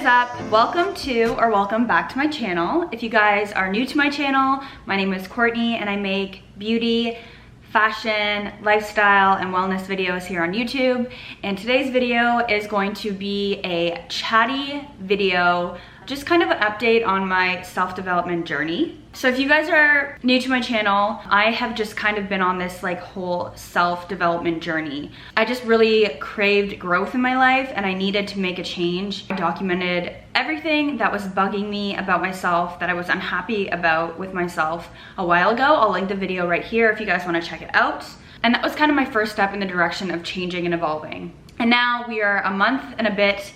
is up? Welcome back to my channel. If you guys are new to my channel, my name is Courtney and I make beauty, fashion, lifestyle, and wellness videos here on YouTube. And today's video is going to be a chatty video, just kind of an update on my self-development journey. So if you guys are new to my channel, I have just kind of been on this whole self-development journey. I just really craved growth in my life and I needed to make a change. I documented everything that was bugging me about myself, that I was unhappy about with myself a while ago. I'll link the video right here if you guys want to check it out. And that was kind of my first step in the direction of changing and evolving. And now we are a month and a bit,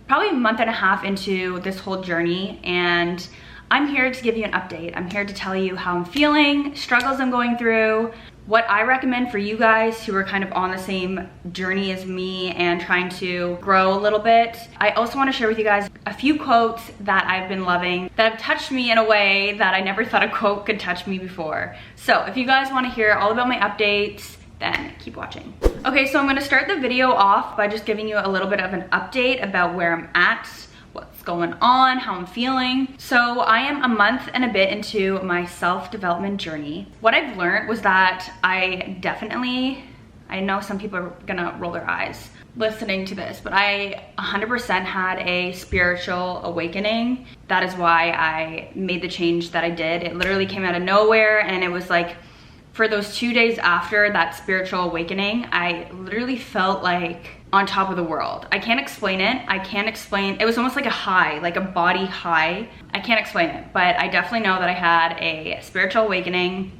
probably a month and a half into this whole journey, and I'm here to give you an update. I'm here to tell you how I'm feeling, struggles I'm going through, what I recommend for you guys who are kind of on the same journey as me and trying to grow a little bit. I also want to share with you guys a few quotes that I've been loving that have touched me in a way that I never thought a quote could touch me before. So if you guys want to hear all about my updates, then keep watching. Okay, so I'm gonna start the video off by just giving you a little bit of an update about where I'm at, what's going on, how I'm feeling. So I am a month and a bit into my self-development journey. What I've learned was that I know some people are gonna roll their eyes listening to this, but I 100% had a spiritual awakening. That is why I made the change that I did. It literally came out of nowhere, and it was like, for those 2 days after that spiritual awakening, I literally felt like on top of the world. I can't explain it. It was almost like a high, like a body high. I can't explain it, but I definitely know that I had a spiritual awakening,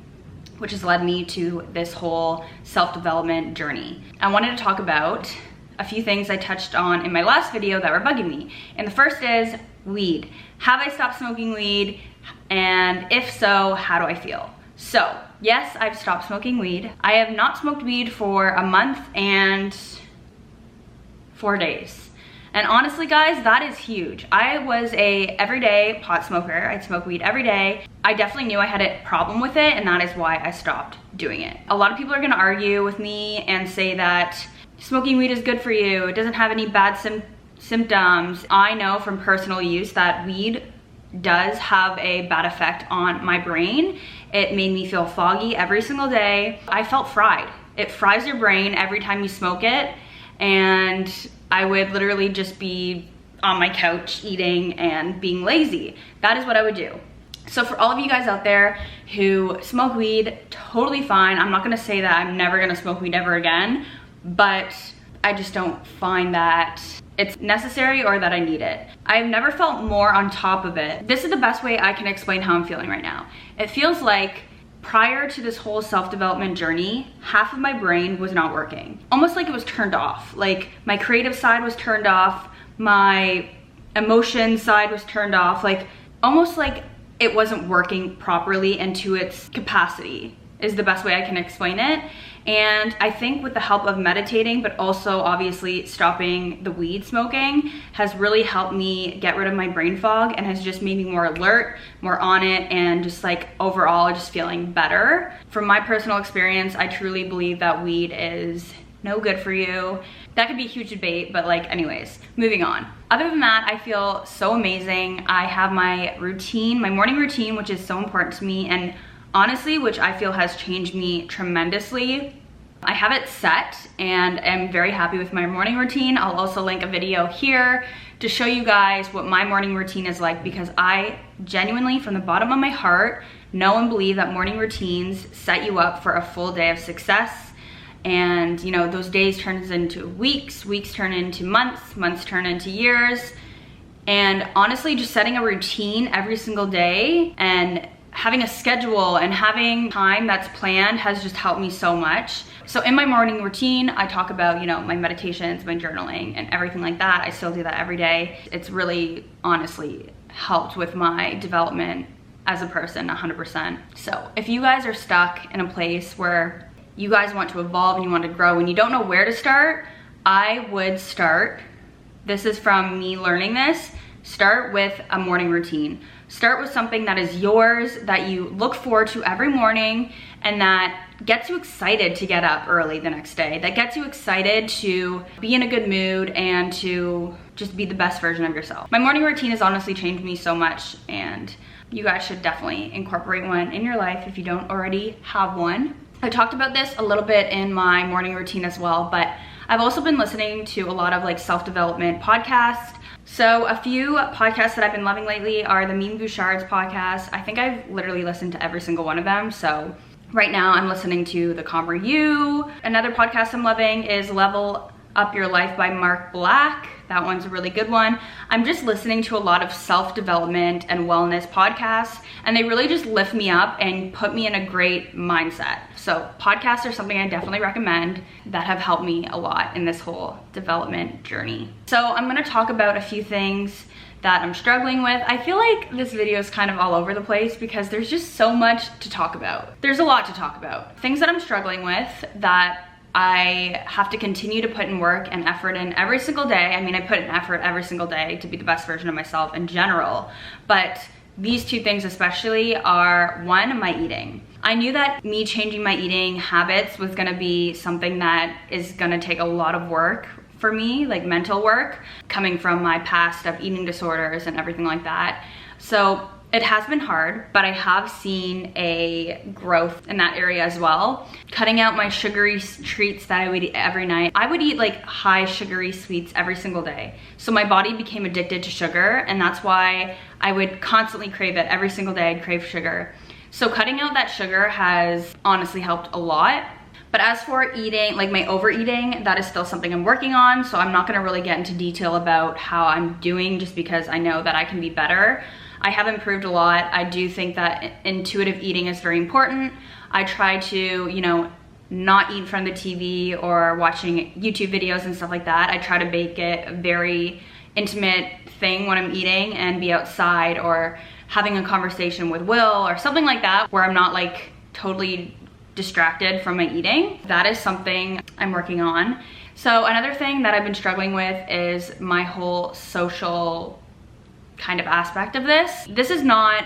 which has led me to this whole self-development journey. I wanted to talk about a few things I touched on in my last video that were bugging me. And the first is weed. Have I stopped smoking weed? And if so, how do I feel? So, yes, I've stopped smoking weed. I have not smoked weed for a month and 4 days. And honestly, guys, that is huge. I was a everyday pot smoker. I'd smoke weed every day. I definitely knew I had a problem with it, and that is why I stopped doing it. A lot of people are gonna argue with me and say that smoking weed is good for you. It doesn't have any bad symptoms. I know from personal use that weed does have a bad effect on my brain. It made me feel foggy every single day. I felt fried. It fries your brain every time you smoke it, and I would literally just be on my couch eating and being lazy. That is what I would do. So for all of you guys out there who smoke weed, totally fine. I'm not gonna say that I'm never gonna smoke weed ever again, but I just don't find that it's necessary or that I need it. I've never felt more on top of it. This is the best way I can explain how I'm feeling right now. It feels like prior to this whole self-development journey, half of my brain was not working. Almost like it was turned off. Like my creative side was turned off, my emotion side was turned off, like almost like it wasn't working properly and to its capacity is the best way I can explain it. And I think with the help of meditating, but also obviously stopping the weed smoking, has really helped me get rid of my brain fog and has just made me more alert, more on it, and just like overall just feeling better. From my personal experience, I truly believe that weed is no good for you. That could be a huge debate, but anyways, moving on. Other than that, I feel so amazing. I have my routine, my morning routine, which is so important to me, and honestly, which I feel has changed me tremendously. I have it set and am very happy with my morning routine. I'll also link a video here to show you guys what my morning routine is like, because I genuinely, from the bottom of my heart, know and believe that morning routines set you up for a full day of success. And you know, those days turn into weeks, weeks turn into months, months turn into years. And honestly, just setting a routine every single day and having a schedule and having time that's planned has just helped me so much. So in my morning routine, I talk about, my meditations, my journaling, and everything like that. I still do that every day. It's really, honestly, helped with my development as a person, 100%. So if you guys are stuck in a place where you guys want to evolve and you want to grow and you don't know where to start, I would start, this is from me learning this, start with a morning routine. Start with something that is yours, that you look forward to every morning, and that gets you excited to get up early the next day, that gets you excited to be in a good mood and to just be the best version of yourself. My morning routine has honestly changed me so much, and you guys should definitely incorporate one in your life if you don't already have one. I talked about this a little bit in my morning routine as well, but I've also been listening to a lot of like self-development podcasts. So a few podcasts that I've been loving lately are the Meme Bouchard's podcast. I think I've literally listened to every single one of them. So right now I'm listening to The Calmer You. Another podcast I'm loving is Level Up Your Life by Mark Black. That one's a really good one. I'm just listening to a lot of self-development and wellness podcasts, and they really just lift me up and put me in a great mindset. So podcasts are something I definitely recommend that have helped me a lot in this whole development journey. So I'm gonna talk about a few things that I'm struggling with. I feel like this video is kind of all over the place because there's just so much to talk about. There's a lot to talk about. Things that I'm struggling with that I have to continue to put in work and effort in every single day. I mean, I put in effort every single day to be the best version of myself in general, but these two things especially are, one, my eating. I knew that me changing my eating habits was gonna be something that is gonna take a lot of work for me, like mental work, coming from my past of eating disorders and everything like that. So it has been hard, but I have seen a growth in that area as well. Cutting out my sugary treats that I would eat every night. I would eat like high sugary sweets every single day. So my body became addicted to sugar, and that's why I would constantly crave it. Every single day I'd crave sugar. So cutting out that sugar has honestly helped a lot. But as for eating, like my overeating, that is still something I'm working on. So I'm not gonna really get into detail about how I'm doing just because I know that I can be better. I have improved a lot. I do think that intuitive eating is very important. I try to, you know, not eat in front of the TV or watching YouTube videos and stuff like that. I try to make it a very intimate thing when I'm eating and be outside or having a conversation with Will or something like that where I'm not like totally distracted from my eating. That is something I'm working on. So another thing that I've been struggling with is my whole social kind of aspect of this. This is not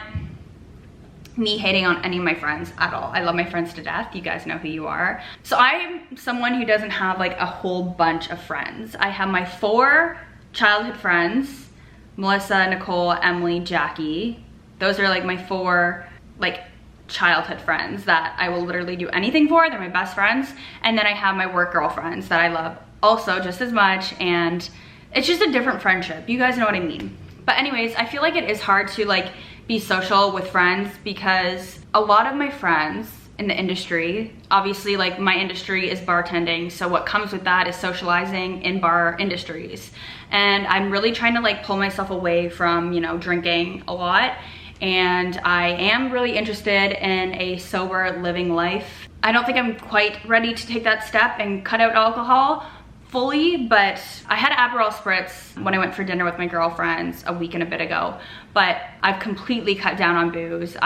me hating on any of my friends at all. I love my friends to death. You guys know who you are. So I'm someone who doesn't have like a whole bunch of friends. I have my 4 childhood friends, Melissa, Nicole, Emily, Jackie. Those are like my 4 like childhood friends that I will literally do anything for. They're my best friends. And then I have my work girlfriends that I love also just as much, and it's just a different friendship. You guys know what I mean. But anyways, I feel like it is hard to like be social with friends because a lot of my friends in the industry, obviously like my industry is bartending, so what comes with that is socializing in bar industries. And I'm really trying to like pull myself away from, you know, drinking a lot. And I am really interested in a sober living life. I don't think I'm quite ready to take that step and cut out alcohol fully, but I had Aperol Spritz when I went for dinner with my girlfriends a week and a bit ago, but I've completely cut down on booze.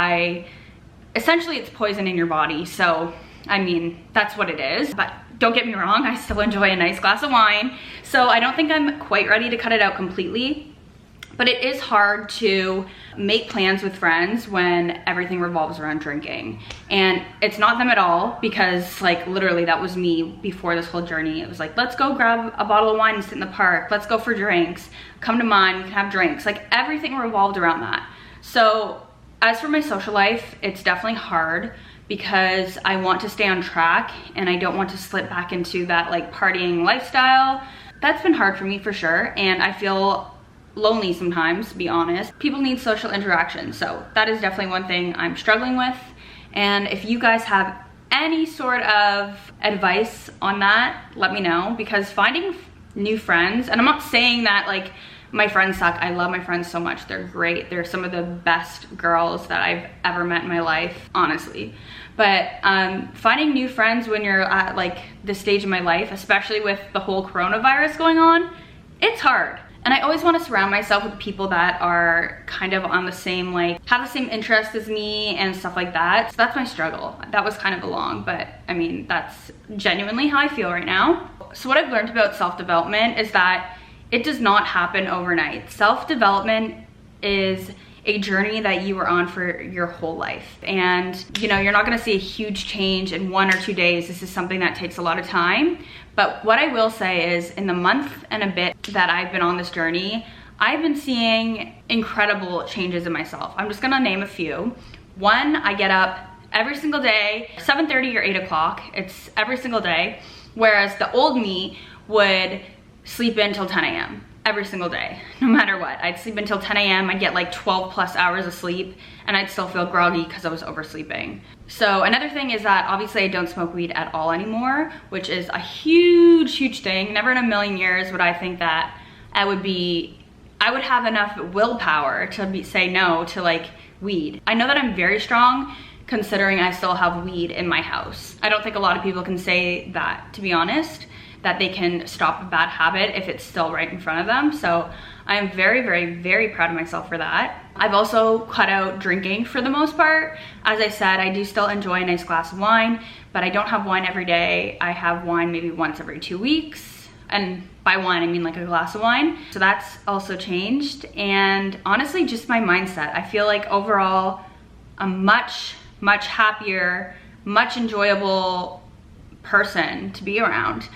Essentially it's poison in your body, so I mean, that's what it is. But don't get me wrong, I still enjoy a nice glass of wine, so I don't think I'm quite ready to cut it out completely. But it is hard to make plans with friends when everything revolves around drinking. And it's not them at all, because like literally that was me before this whole journey. It was like, let's go grab a bottle of wine and sit in the park. Let's go for drinks. Come to mine, we can have drinks. Like everything revolved around that. So as for my social life, it's definitely hard because I want to stay on track and I don't want to slip back into that like partying lifestyle. That's been hard for me for sure. And I feel lonely sometimes, to be honest. People need social interaction, so that is definitely one thing I'm struggling with. And if you guys have any sort of advice on that, let me know, because finding new friends, and I'm not saying that like my friends suck. I love my friends so much. They're great. They're some of the best girls that I've ever met in my life, honestly. But finding new friends when you're at like this stage in my life, especially with the whole coronavirus going on, it's hard. And I always want to surround myself with people that are kind of on the same, like, have the same interests as me and stuff like that. So that's my struggle. That was kind of long, but I mean, that's genuinely how I feel right now. So what I've learned about self-development is that it does not happen overnight. Self-development is a journey that you are on for your whole life. And you know, you're not gonna see a huge change in 1 or 2 days. This is something that takes a lot of time. But what I will say is, in the month and a bit that I've been on this journey, I've been seeing incredible changes in myself. I'm just gonna name a few. One, I get up every single day, 7:30 or 8 o'clock. It's every single day. Whereas the old me would sleep in till 10 a.m. every single day, no matter what. I'd sleep until 10 a.m. I'd get like 12 plus hours of sleep, and I'd still feel groggy because I was oversleeping. So another thing is that obviously I don't smoke weed at all anymore, which is a huge, huge thing. Never in a million years would I think that I would have enough willpower to say no to like weed. I know that I'm very strong considering I still have weed in my house. I don't think a lot of people can say that, to be honest, that they can stop a bad habit if it's still right in front of them. So I am very, very, very proud of myself for that. I've also cut out drinking for the most part. As I said, I do still enjoy a nice glass of wine, but I don't have wine every day. I have wine maybe once every 2 weeks. And by wine, I mean like a glass of wine. So that's also changed. And honestly, just my mindset. I feel like overall, I'm much happier, much enjoyable person to be around.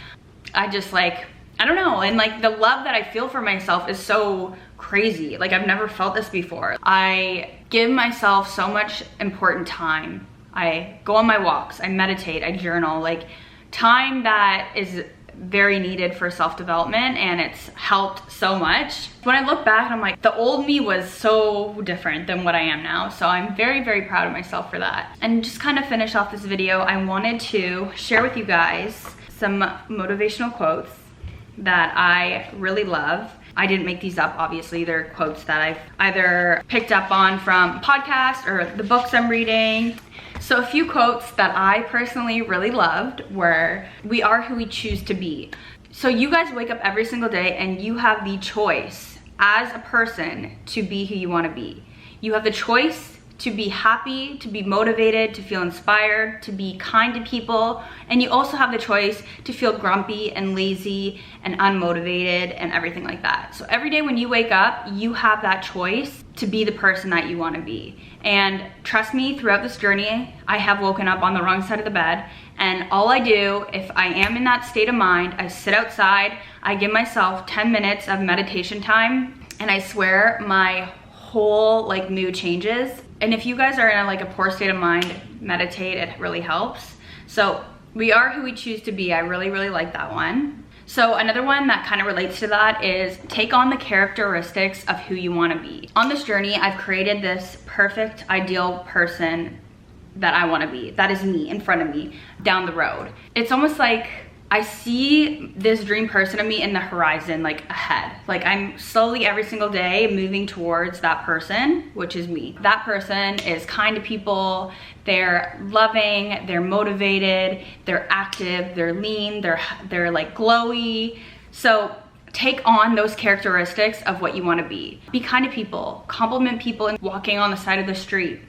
I just like, I don't know, and like the love that I feel for myself is so crazy. Like I've never felt this before. I give myself so much important time. I go on my walks, I meditate, I journal, like time that is very needed for self-development, and it's helped so much. When I look back, I'm like, the old me was so different than what I am now. So I'm very, very proud of myself for that. And just kind of finish off this video, I wanted to share with you guys some motivational quotes that I really love. I didn't make these up, obviously. They're quotes that I've either picked up on from podcasts or the books I'm reading. So a few quotes that I personally really loved were, "We are who we choose to be." So you guys wake up every single day and you have the choice as a person to be who you want to be. You have the choice to be happy, to be motivated, to feel inspired, to be kind to people. And you also have the choice to feel grumpy and lazy and unmotivated and everything like that. So every day when you wake up, you have that choice to be the person that you want to be. And trust me, throughout this journey, I have woken up on the wrong side of the bed. And all I do, if I am in that state of mind, I sit outside, I give myself 10 minutes of meditation time, and I swear my whole like mood changes. And if you guys are in a poor state of mind, meditate, it really helps. So we are who we choose to be. I really, really like that one. So another one that kind of relates to that is take on the characteristics of who you want to be. On this journey, I've created this perfect, ideal person that I want to be. That is me in front of me down the road. It's almost like I see this dream person of me in the horizon, like ahead. Like I'm slowly every single day moving towards that person, which is me. That person is kind to people, they're loving, they're motivated, they're active, they're lean, they're like glowy. So take on those characteristics of what you want to be. Be kind to people, compliment people and walking on the side of the street.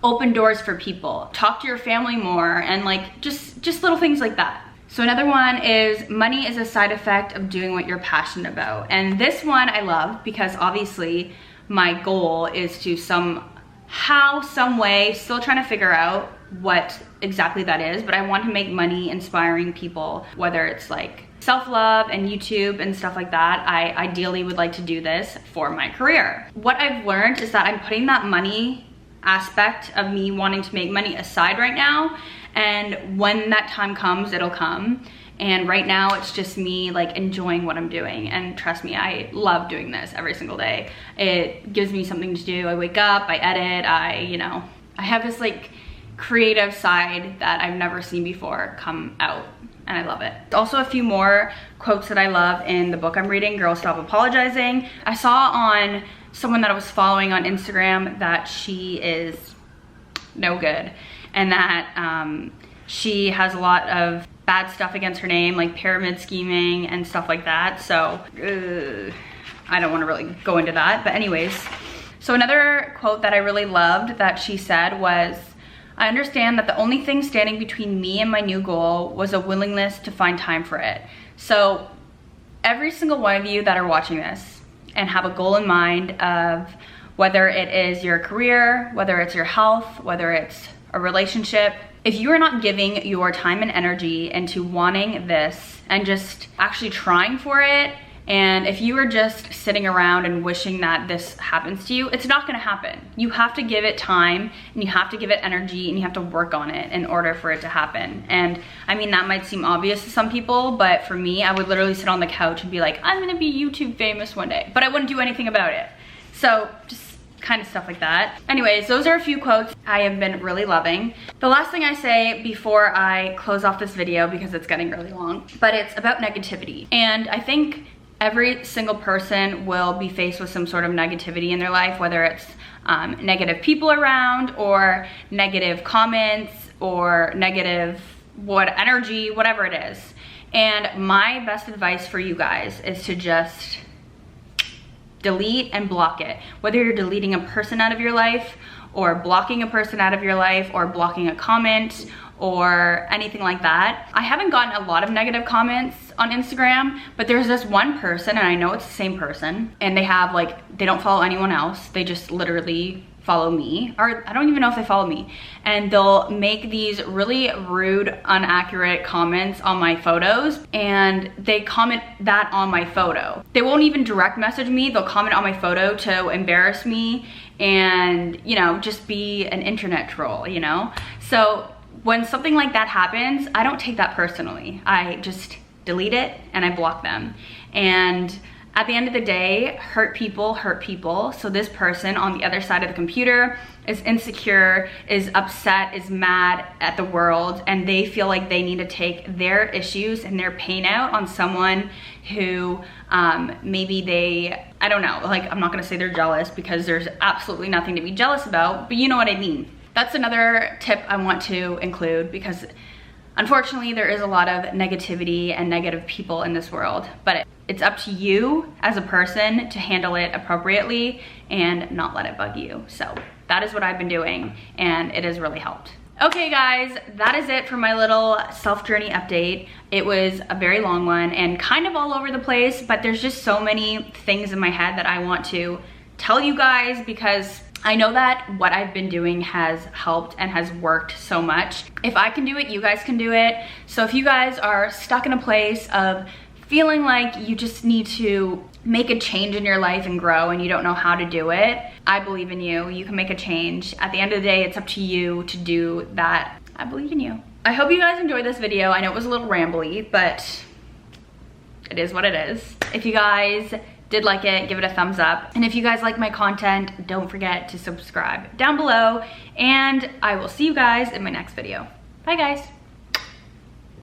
Open doors for people, talk to your family more, and like just little things like that. So another one is, money is a side effect of doing what you're passionate about. And this one I love because obviously my goal is to somehow, some way, still trying to figure out what exactly that is, but I want to make money inspiring people, whether it's like self-love and YouTube and stuff like that. I ideally would like to do this for my career. What I've learned is that I'm putting that money aspect of me wanting to make money aside right now, and when that time comes, it'll come. And right now it's just me like enjoying what I'm doing, and trust me, I love doing this every single day. It gives me something to do. I wake up, I edit, I have this like creative side that I've never seen before come out, and I love it. Also a few more quotes that I love in the book I'm reading, Girl Stop Apologizing. I saw on someone that I was following on Instagram that she is no good, and that she has a lot of bad stuff against her name, like pyramid scheming and stuff like that. So I don't want to really go into that, but anyways. So another quote that I really loved that she said was, "I understand that the only thing standing between me and my new goal was a willingness to find time for it." So every single one of you that are watching this and have a goal in mind of whether it is your career, whether it's your health, whether it's a relationship. If you are not giving your time and energy into wanting this and just actually trying for it, and if you are just sitting around and wishing that this happens to you, it's not gonna happen. You have to give it time, and you have to give it energy, and you have to work on it in order for it to happen. And I mean, that might seem obvious to some people, but for me, I would literally sit on the couch and be like, I'm gonna be YouTube famous one day, but I wouldn't do anything about it. So just kind of stuff like that. Anyways, those are a few quotes I have been really loving. The last thing I say before I close off this video, because it's getting really long, but it's about negativity. And I think every single person will be faced with some sort of negativity in their life, whether it's negative people around, or negative comments, or negative energy, whatever it is. And my best advice for you guys is to just delete and block it. Whether you're deleting a person out of your life, or blocking a person out of your life, or blocking a comment, or anything like that. I haven't gotten a lot of negative comments on Instagram, but there's this one person, and I know it's the same person, and they don't follow anyone else. They just literally follow me, or I don't even know if they follow me, and they'll make these really rude, inaccurate comments on my photos, and they comment that on my photo. They won't even direct message me, they'll comment on my photo to embarrass me and, you know, just be an internet troll, you know? So when something like that happens, I don't take that personally. I just delete it and I block them. And at the end of the day, hurt people. So this person on the other side of the computer is insecure, is upset, is mad at the world, and they feel like they need to take their issues and their pain out on someone who maybe I don't know, like, I'm not gonna say they're jealous, because there's absolutely nothing to be jealous about, but you know what I mean. That's another tip I want to include, because unfortunately there is a lot of negativity and negative people in this world, but it's up to you as a person to handle it appropriately and not let it bug you. So that is what I've been doing, and it has really helped. Okay guys, that is it for my little self-journey update. It was a very long one and kind of all over the place, but there's just so many things in my head that I want to tell you guys, because I know that what I've been doing has helped and has worked so much. If I can do it, you guys can do it. So if you guys are stuck in a place of feeling like you just need to make a change in your life and grow, and you don't know how to do it, I believe in you. You can make a change. At the end of the day, it's up to you to do that. I believe in you. I hope you guys enjoyed this video. I know it was a little rambly, but it is what it is. If you guys did like it, give it a thumbs up. And if you guys like my content, don't forget to subscribe down below. And I will see you guys in my next video. Bye guys.